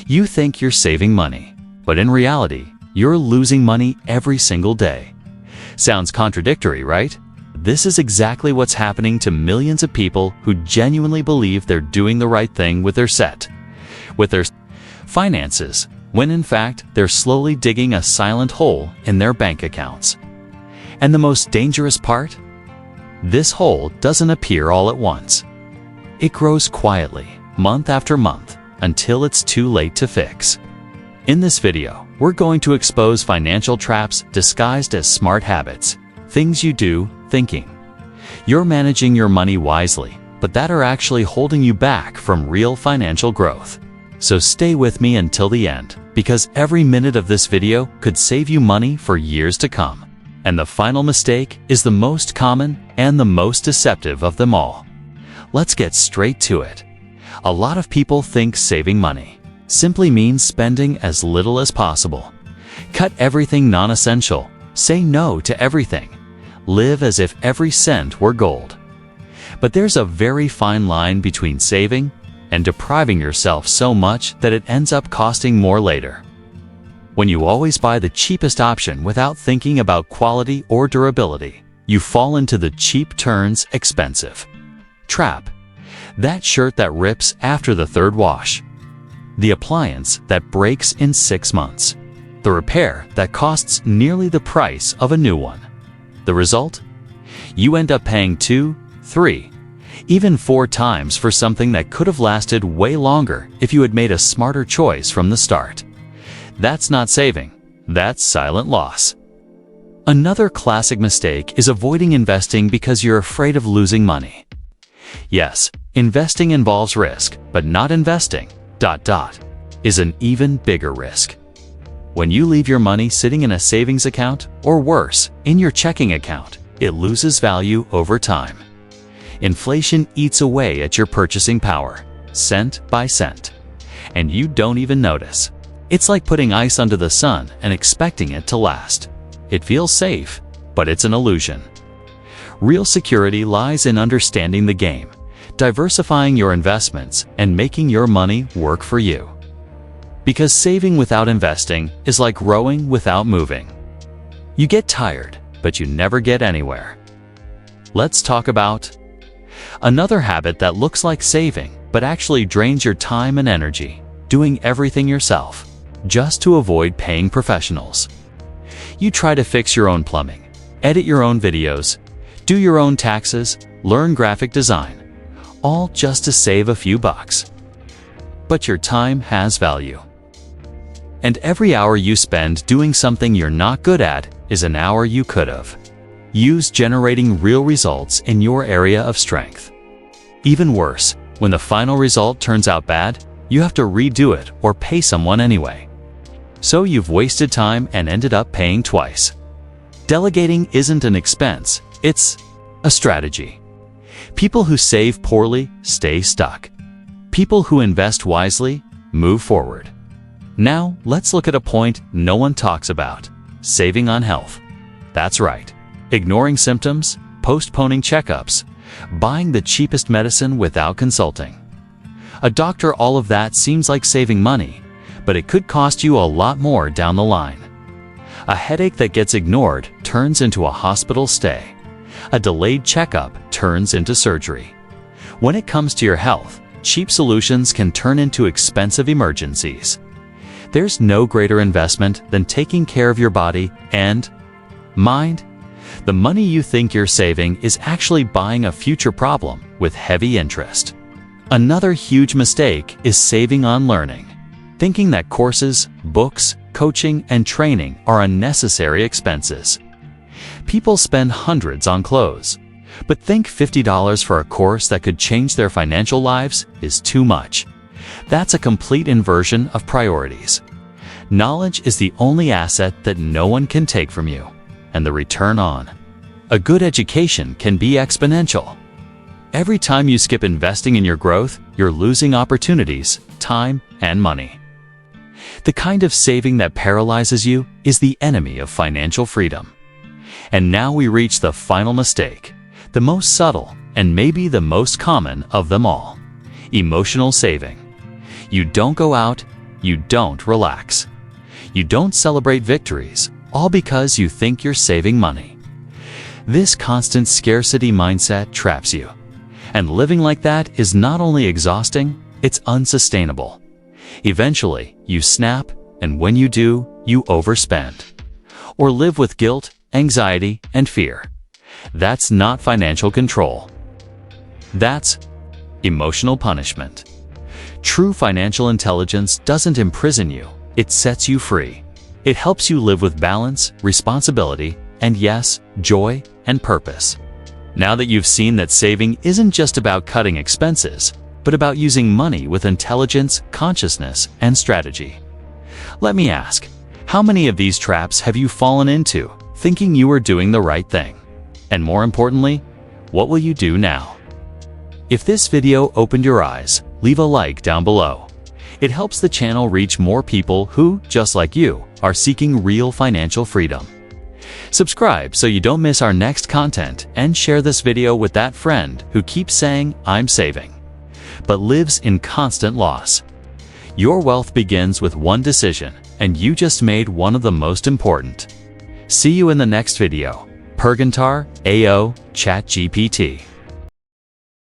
You think you're saving money, but in reality, you're losing money every single day. Sounds contradictory, right? This is exactly what's happening to millions of people who genuinely believe they're doing the right thing with their finances, when in fact they're slowly digging a silent hole in their bank accounts. And the most dangerous part? This hole doesn't appear all at once. It grows quietly, month after month, until it's too late to fix. In this video, we're going to expose financial traps disguised as smart habits, things you do thinking you're managing your money wisely, but that are actually holding you back from real financial growth. So stay with me until the end, because every minute of this video could save you money for years to come. And the final mistake is the most common and the most deceptive of them all. Let's get straight to it. A lot of people think saving money simply means spending as little as possible. Cut everything non-essential, say no to everything, live as if every cent were gold. But there's a very fine line between saving and depriving yourself so much that it ends up costing more later. When you always buy the cheapest option without thinking about quality or durability, you fall into the cheap turns expensive trap. That shirt that rips after the third wash. The appliance that breaks in 6 months. The repair that costs nearly the price of a new one. The result? You end up paying 2, 3, even 4 times for something that could have lasted way longer if you had made a smarter choice from the start. That's not saving, that's silent loss. Another classic mistake is avoiding investing because you're afraid of losing money. Yes, investing involves risk, but not investing, is an even bigger risk. When you leave your money sitting in a savings account, or worse, in your checking account, it loses value over time. Inflation eats away at your purchasing power, cent by cent, and you don't even notice. It's like putting ice under the sun and expecting it to last. It feels safe, but it's an illusion. Real security lies in understanding the game, diversifying your investments, and making your money work for you. Because saving without investing is like rowing without moving. You get tired, but you never get anywhere. Let's talk about another habit that looks like saving, but actually drains your time and energy: doing everything yourself, just to avoid paying professionals. You try to fix your own plumbing, edit your own videos, do your own taxes, learn graphic design, all just to save a few bucks. But your time has value. And every hour you spend doing something you're not good at is an hour you could have used generating real results in your area of strength. Even worse, when the final result turns out bad, you have to redo it or pay someone anyway. So you've wasted time and ended up paying twice. Delegating isn't an expense, it's a strategy. People who save poorly stay stuck. People who invest wisely move forward. Now, let's look at a point no one talks about: saving on health. That's right. Ignoring symptoms, postponing checkups, buying the cheapest medicine without consulting a doctor. All of that seems like saving money, but it could cost you a lot more down the line. A headache that gets ignored turns into a hospital stay. A delayed checkup turns into surgery. When it comes to your health, cheap solutions can turn into expensive emergencies. There's no greater investment than taking care of your body and mind. The money you think you're saving is actually buying a future problem with heavy interest. Another huge mistake is saving on learning, thinking that courses, books, coaching, and training are unnecessary expenses. People spend hundreds on clothes, but think $50 for a course that could change their financial lives is too much. That's a complete inversion of priorities. Knowledge is the only asset that no one can take from you, and the return on a good education can be exponential. Every time you skip investing in your growth, you're losing opportunities, time, and money. The kind of saving that paralyzes you is the enemy of financial freedom. And now we reach the final mistake, the most subtle and maybe the most common of them all: emotional saving. You don't go out, you don't relax. You don't celebrate victories, all because you think you're saving money. This constant scarcity mindset traps you. And living like that is not only exhausting, it's unsustainable. Eventually, you snap, and when you do, you overspend. Or live with guilt, anxiety, and fear. That's not financial control. That's emotional punishment. True financial intelligence doesn't imprison you, it sets you free. It helps you live with balance, responsibility, and yes, joy and purpose. Now that you've seen that saving isn't just about cutting expenses, but about using money with intelligence, consciousness, and strategy. Let me ask, how many of these traps have you fallen into, thinking you are doing the right thing? And more importantly, what will you do now? If this video opened your eyes, leave a like down below. It helps the channel reach more people who, just like you, are seeking real financial freedom. Subscribe so you don't miss our next content, and share this video with that friend who keeps saying, "I'm saving," but lives in constant loss. Your wealth begins with one decision, and you just made one of the most important. See you in the next video. Pergantar, AO, ChatGPT.